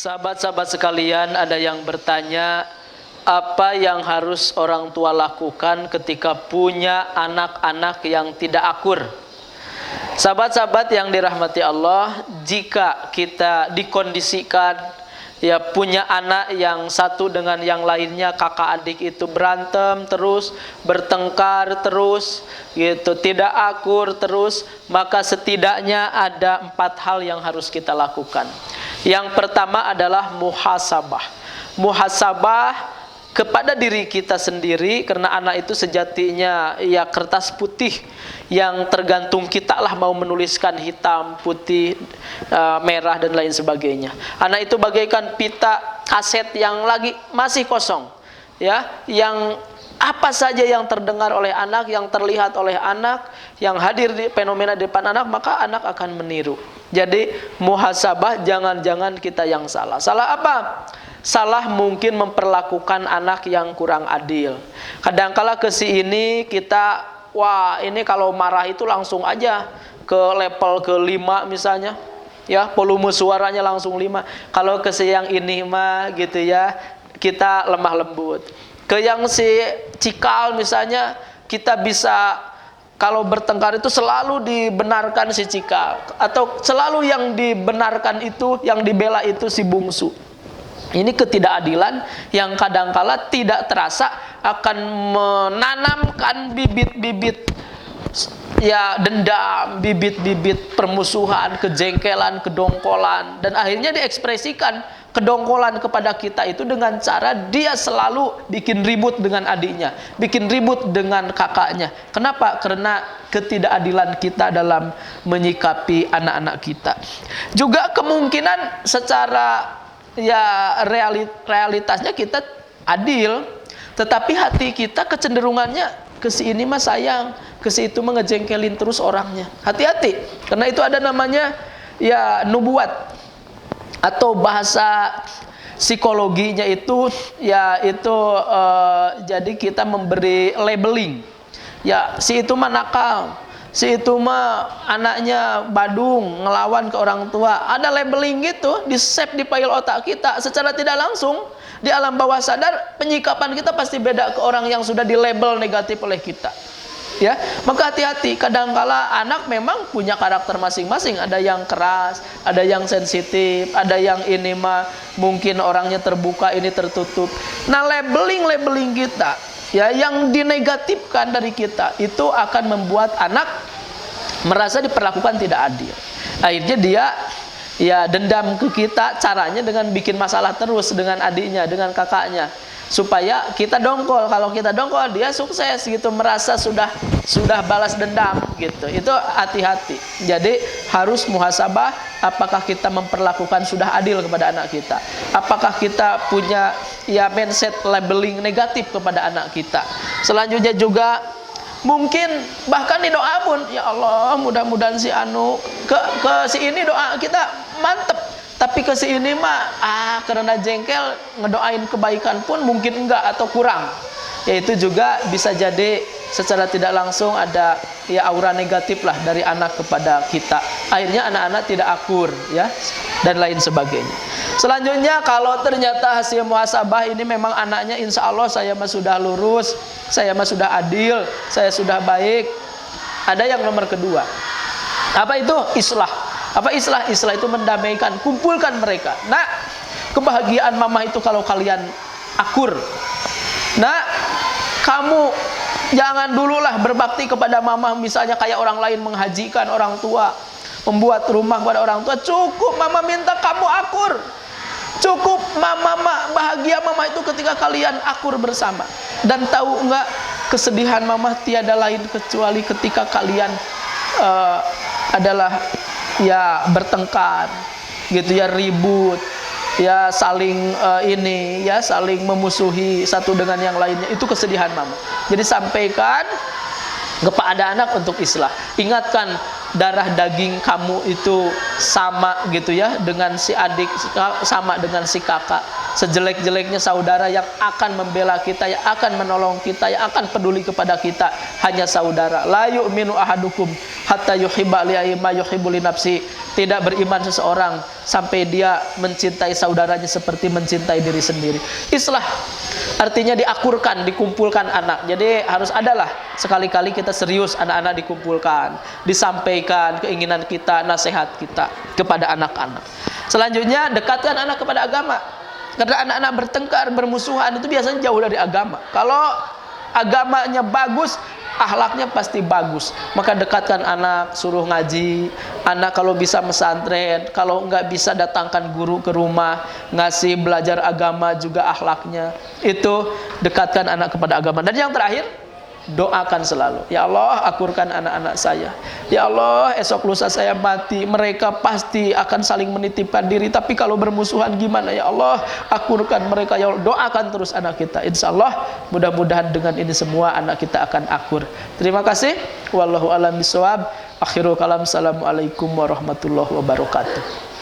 Sahabat-sahabat sekalian, ada yang bertanya, apa yang harus orang tua lakukan ketika punya anak-anak yang tidak akur? Sahabat-sahabat yang dirahmati Allah, jika kita dikondisikan ya punya anak yang satu dengan yang lainnya, kakak adik itu berantem terus, bertengkar terus, gitu, tidak akur terus, maka setidaknya ada 4 hal yang harus kita lakukan. Yang pertama adalah muhasabah. Muhasabah kepada diri kita sendiri, karena anak itu sejatinya ya kertas putih yang tergantung kita lah mau menuliskan hitam, putih, merah dan lain sebagainya. Anak itu bagaikan pita kaset yang lagi masih kosong, ya, yang apa saja yang terdengar oleh anak, yang terlihat oleh anak, yang hadir di fenomena di depan anak, maka anak akan meniru. Jadi muhasabah, jangan-jangan kita yang salah. Salah apa? Salah mungkin memperlakukan anak yang kurang adil. Kadangkala ke si ini kita, wah ini kalau marah itu langsung aja ke level ke 5 misalnya, ya, volume suaranya langsung 5. Kalau ke si yang ini mah gitu ya, kita lemah lembut. Ke yang si cikal misalnya, kita bisa kalau bertengkar itu selalu dibenarkan si cikal, atau selalu yang dibenarkan itu, yang dibela itu si bungsu. Ini ketidakadilan yang kadangkala tidak terasa akan menanamkan bibit-bibit ya dendam, bibit-bibit permusuhan, kejengkelan, kedongkolan, dan akhirnya diekspresikan kedongkolan kepada kita itu dengan cara dia selalu bikin ribut dengan adiknya, bikin ribut dengan kakaknya. Kenapa? Karena ketidakadilan kita dalam menyikapi anak-anak kita. Juga kemungkinan secara ya realitasnya kita adil, tetapi hati kita kecenderungannya ke si ini mah sayang, ke si itu mah ngejengkelin terus orangnya. Hati-hati, karena itu ada namanya ya nubuat, atau bahasa psikologinya itu ya itu jadi kita memberi labeling. Ya, si itu mah nakal, si itu mah anaknya badung, ngelawan ke orang tua. Ada labeling gitu, di-save di file otak kita. Secara tidak langsung, di alam bawah sadar, penyikapan kita pasti beda ke orang yang sudah di-label negatif oleh kita. Ya, maka hati-hati. Kadangkala anak memang punya karakter masing-masing. Ada yang keras, ada yang sensitif, ada yang ini mah mungkin orangnya terbuka, ini tertutup. Nah, labeling kita, ya, yang dinegatifkan dari kita itu akan membuat anak merasa diperlakukan tidak adil. Akhirnya dia ya dendam ke kita, caranya dengan bikin masalah terus dengan adiknya, dengan kakaknya, supaya kita dongkol. Kalau kita dongkol, dia sukses gitu, merasa sudah balas dendam gitu. Itu hati-hati. Jadi harus muhasabah, apakah kita memperlakukan sudah adil kepada anak kita, apakah kita punya ya mindset labeling negatif kepada anak kita. Selanjutnya juga mungkin bahkan di doa pun, ya Allah mudah-mudahan si anu ke si ini doa kita mantep, tapi ke si ini mah karena jengkel ngedoain kebaikan pun mungkin enggak atau kurang. Yaitu juga bisa jadi secara tidak langsung ada ya aura negatif lah dari anak kepada kita. Akhirnya anak-anak tidak akur, ya, dan lain sebagainya. Selanjutnya, kalau ternyata hasil muhasabah ini memang anaknya insya Allah saya mah sudah lurus, saya mah sudah adil, saya sudah baik. Ada yang nomor kedua. Apa itu? Islah. Apa islah? Islah itu mendamaikan, kumpulkan mereka. Nah, kebahagiaan mama itu kalau kalian akur. Nah, kamu jangan dululah berbakti kepada mama misalnya kayak orang lain menghajikan orang tua, membuat rumah kepada orang tua. Cukup mama minta kamu akur. Cukup mama bahagia mama itu ketika kalian akur bersama. Dan tahu enggak, kesedihan mama tiada lain kecuali ketika kalian adalah ya bertengkar gitu ya, ribut ya, saling ini ya, saling memusuhi satu dengan yang lainnya. Itu kesedihan mama. Jadi sampaikan kepada anak untuk islah. Ingatkan darah daging kamu itu sama gitu ya dengan si adik, sama dengan si kakak. Sejelek-jeleknya saudara yang akan membela kita, yang akan menolong kita, yang akan peduli kepada kita, hanya saudara. La yu'minu ahadukum hatta yuhibba li ma yuhibbu li nafsi. Tidak beriman seseorang sampai dia mencintai saudaranya seperti mencintai diri sendiri. Islah artinya diakurkan, dikumpulkan anak. Jadi harus adalah sekali-kali kita serius, anak-anak dikumpulkan, disampaikan keinginan kita, nasihat kita kepada anak-anak. Selanjutnya, dekatkan anak kepada agama. Karena anak-anak bertengkar, bermusuhan itu biasanya jauh dari agama. Kalau agamanya bagus, akhlaknya pasti bagus. Maka dekatkan anak, suruh ngaji. Anak kalau bisa pesantren, kalau nggak bisa datangkan guru ke rumah, ngasih belajar agama juga akhlaknya. Itu dekatkan anak kepada agama. Dan yang terakhir, doakan selalu. Ya Allah, akurkan anak-anak saya. Ya Allah, esok lusa saya mati, mereka pasti akan saling menitipkan diri. Tapi kalau bermusuhan gimana ya Allah? Akurkan mereka ya Allah. Doakan terus anak kita. Insya Allah mudah-mudahan dengan ini semua anak kita akan akur. Terima kasih. Wallahu a'lam bishawab. Akhirul kalam. Assalamualaikum warahmatullahi wabarakatuh.